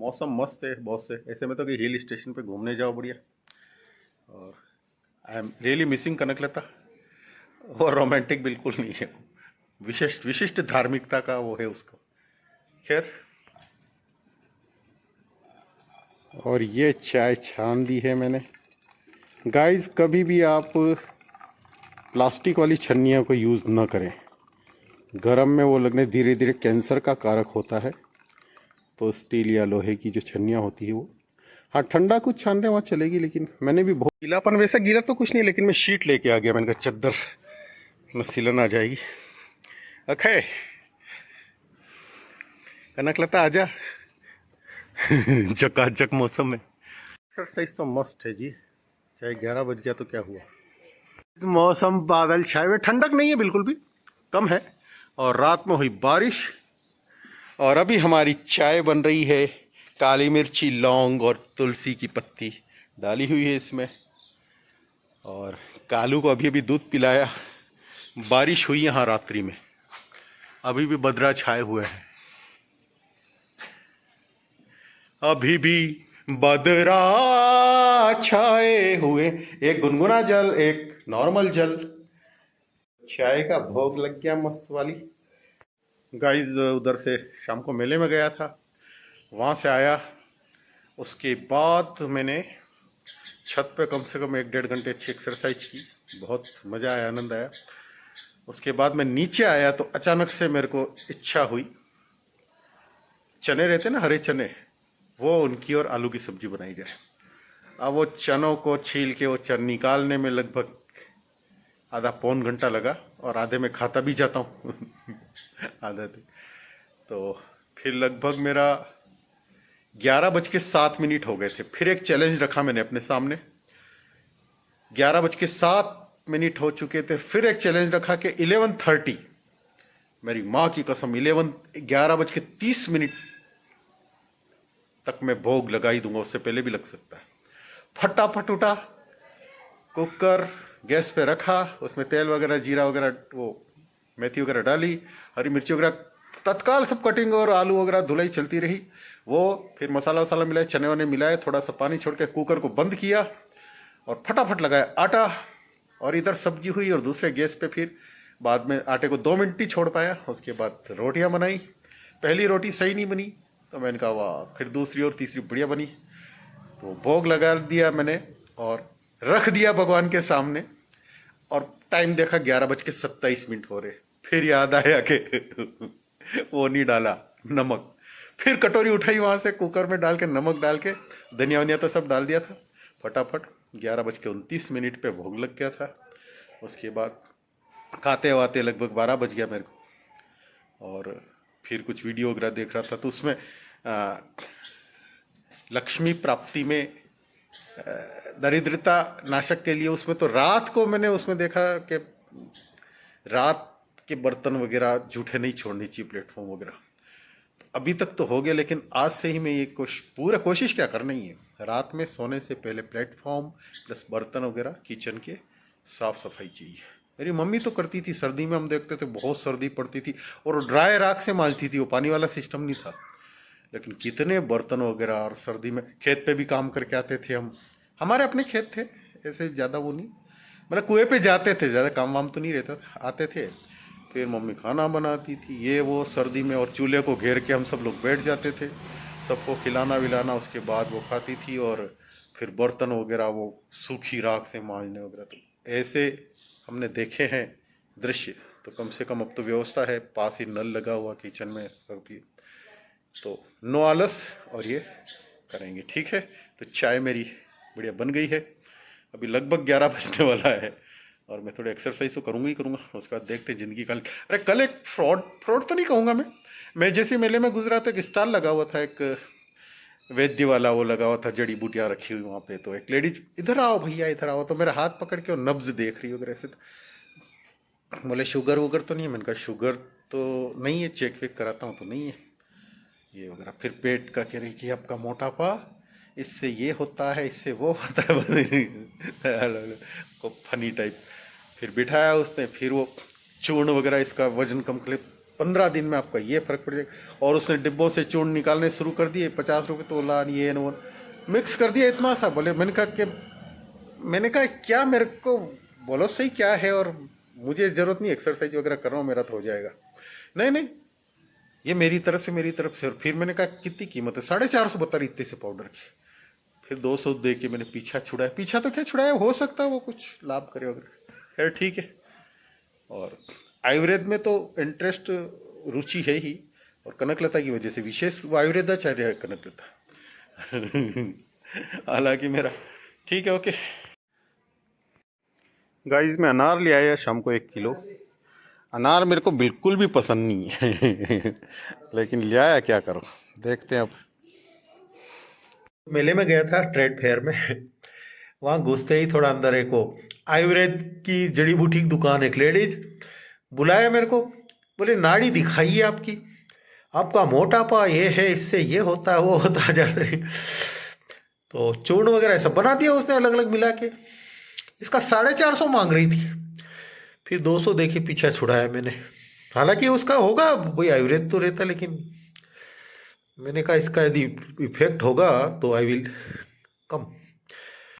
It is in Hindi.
मौसम मस्त है बहुत से। ऐसे में तो कि हिल स्टेशन पे घूमने जाओ बढ़िया। और I am really missing Kanaklata. और रोमांटिक बिल्कुल नहीं है, विशिष्ट विशिष्ट धार्मिकता का वो है उसको। खैर, और ये चाय छान दी है मैंने। गाइस, कभी भी आप प्लास्टिक वाली छन्नियों को यूज़ ना करें, गरम में वो लगने धीरे धीरे कैंसर का कारक होता है। तो स्टील या लोहे की जो छन्नियाँ होती है वो, हाँ ठंडा कुछ छान रहे वहाँ चलेगी, लेकिन मैंने भी बहुत गीलापन, वैसा गीला तो कुछ नहीं, लेकिन मैं शीट लेके आ गया। मैंने कहा चद्दर में सिलन आ जाएगी। अखे कनकलता आजा। चकाचक मौसम में एक्सरसाइज तो मस्त है जी। चाहे 11 बज गया तो क्या हुआ। इस मौसम बादल छाए हुए, ठंडक नहीं है बिल्कुल भी, कम है। और रात में हुई बारिश। और अभी हमारी चाय बन रही है। काली मिर्ची, लौंग और तुलसी की पत्ती डाली हुई है इसमें। और कालू को अभी अभी दूध पिलाया। बारिश हुई यहाँ रात्रि में, अभी भी बदरा छाए हुए हैं। अभी भी बदरा छाए हुए। एक गुनगुना जल, एक नॉर्मल जल। चाय का भोग लग गया मस्त वाली। गाइस, उधर से शाम को मेले में गया था, वहाँ से आया। उसके बाद मैंने छत पे कम से कम 1-1.5 घंटे अच्छी एक्सरसाइज की। बहुत मज़ा आया, आनंद आया। उसके बाद मैं नीचे आया तो अचानक से मेरे को इच्छा हुई, चने रहते ना, हरे चने, वो उनकी और आलू की सब्जी बनाई जाए। अब वो चनों को छील के वो चन निकालने में लगभग आधा पौन घंटा लगा, और आधे में खाता भी जाता हूँ। आधा तो फिर लगभग मेरा 11:07 हो गए थे। फिर एक चैलेंज रखा मैंने अपने सामने। 11:07 हो चुके थे, फिर एक चैलेंज रखा कि 11:30, मेरी माँ की कसम, 11:30 तक मैं भोग लगा ही दूंगा, उससे पहले भी लग सकता है। फटाफट उठा, कुकर गैस पे रखा, उसमें तेल वगैरह, जीरा वगैरह, वो मेथी वगैरह डाली, हरी मिर्ची वगैरह, तत्काल सब कटिंग और आलू वगैरह धुलाई चलती रही। वो फिर मसाला वसाला मिलाए, चने वने मिलाए, थोड़ा सा पानी छोड़ के कुकर को बंद किया और फटाफट लगाया आटा। और इधर सब्जी हुई, और दूसरे गैस पे फिर बाद में आटे को 2 मिनट ही छोड़ पाया। उसके बाद रोटियां बनाई। पहली रोटी सही नहीं बनी, तो मैंने कहा वाह, फिर दूसरी और तीसरी बढ़िया बनी। तो भोग लगा दिया मैंने और रख दिया भगवान के सामने। और टाइम देखा 11:27 हो रहे। फिर याद आया कि वो नहीं डाला, नमक। फिर कटोरी उठाई वहां से, कुकर में डाल के नमक डाल के, धनिया वनिया तो सब डाल दिया था। फटाफट 11:29 पे भोग लग गया था। उसके बाद खाते वाते लगभग 12 बज गया मेरे को। और फिर कुछ वीडियो वगैरह देख रहा था, तो उसमें लक्ष्मी प्राप्ति में दरिद्रता नाशक के लिए, उसमें तो रात को मैंने उसमें देखा कि रात के बर्तन वगैरह जूठे नहीं छोड़नी चाहिए, प्लेटफॉर्म वगैरह। अभी तक तो हो गया, लेकिन आज से ही मैं ये पूरा कोशिश क्या करना ही है, रात में सोने से पहले प्लेटफॉर्म प्लस बर्तन वगैरह किचन के साफ सफाई चाहिए। मेरी मम्मी तो करती थी, सर्दी में हम देखते थे बहुत सर्दी पड़ती थी, और ड्राई राख से मांजती थी, वो पानी वाला सिस्टम नहीं था। लेकिन कितने बर्तन वगैरह, और सर्दी में खेत पे भी काम करके आते थे हम। हमारे अपने खेत थे, ऐसे ज़्यादा वो नहीं, मतलब कुएं पे जाते थे, ज़्यादा काम वाम तो नहीं रहता था, आते थे। फिर मम्मी खाना बनाती थी, ये वो सर्दी में, और चूल्हे को घेर के हम सब लोग बैठ जाते थे, सबको खिलाना विलाना। उसके बाद वो खाती थी, और फिर बर्तन वगैरह वो सूखी राख से मांजने वगैरह। तो ऐसे हमने देखे हैं दृश्य। तो कम से कम अब तो व्यवस्था है, पास ही नल लगा हुआ किचन में सब भी। तो नो आलस, और ये करेंगे, ठीक है। तो चाय मेरी बढ़िया बन गई है। अभी लगभग 11 बजने वाला है, और मैं थोड़ी एक्सरसाइज तो करूँगा ही करूँगा। उसके बाद देखते ज़िंदगी कल। अरे कल एक फ्रॉड तो नहीं कहूँगा मैं जैसे मेले में गुजरा तो एक स्टॉल लगा हुआ था, एक वैद्य वाला वो लगा हुआ था, जड़ी बूटियाँ रखी हुई वहाँ पे। तो एक लेडीज, इधर आओ भैया इधर आओ, तो मेरा हाथ पकड़ के और नब्ज देख रही वगैरह ऐसे। तो बोले शुगर वुगर तो नहीं है? मैंने कहा शुगर तो नहीं है, चेक वेक कराता हूँ तो नहीं है ये वगैरह। फिर पेट का कह रही कि आपका मोटापा इससे ये होता है, इससे वो होता है। को फनी टाइप। फिर बिठाया उसने, फिर वो चूर्ण वगैरह इसका वजन कम कर 15 दिन में आपका ये फर्क पड़ जाएगा। और उसने डिब्बों से चूर्ण निकालने शुरू कर दिए, 50 रुपये तोला, ये न वो मिक्स कर दिया इतना सा। बोले मैंने कहा क्या मेरे को बोलो सही क्या है, और मुझे ज़रूरत नहीं एक्सरसाइज वगैरह कर रहा हूँ, मेरा तो हो जाएगा। नहीं नहीं, ये मेरी तरफ से। और फिर मैंने कहा कितनी कीमत है, 450 बता रही इतने से पाउडर की। फिर 200 दे के मैंने पीछा छुड़ाया। पीछा तो क्या छुड़ाया, हो सकता है वो कुछ लाभ करे वगैरह, खैर ठीक है। और आयुर्वेद में तो इंटरेस्ट, रुचि है ही, और कनकलता की वजह से विशेष आयुर्वेदाचार्य है कनकलता। हालांकि मेरा ठीक है, ओके। गाइस मैं अनार ले आया शाम को 1 किलो। अनार मेरे को बिल्कुल भी पसंद नहीं है। लेकिन ले आया, क्या करो, देखते हैं अब। मेले में गया था, ट्रेड फेयर में। वहाँ घुसते ही थोड़ा अंदर एक वो आयुर्वेद की जड़ी बूटी की दुकान, एक लेडीज बुलाया मेरे को, बोले नाड़ी दिखाइए आपकी, आपका मोटापा ये है, इससे ये होता है वो होता है। तो चूर्ण वगैरह सब बना दिया उसने अलग अलग मिला के। इसका 450 मांग रही थी। फिर 200 देके पीछा छुड़ाया मैंने। हालांकि उसका होगा वही आयुर्वेद तो रहता, लेकिन मैंने कहा इसका यदि इफेक्ट होगा तो आई विल कम।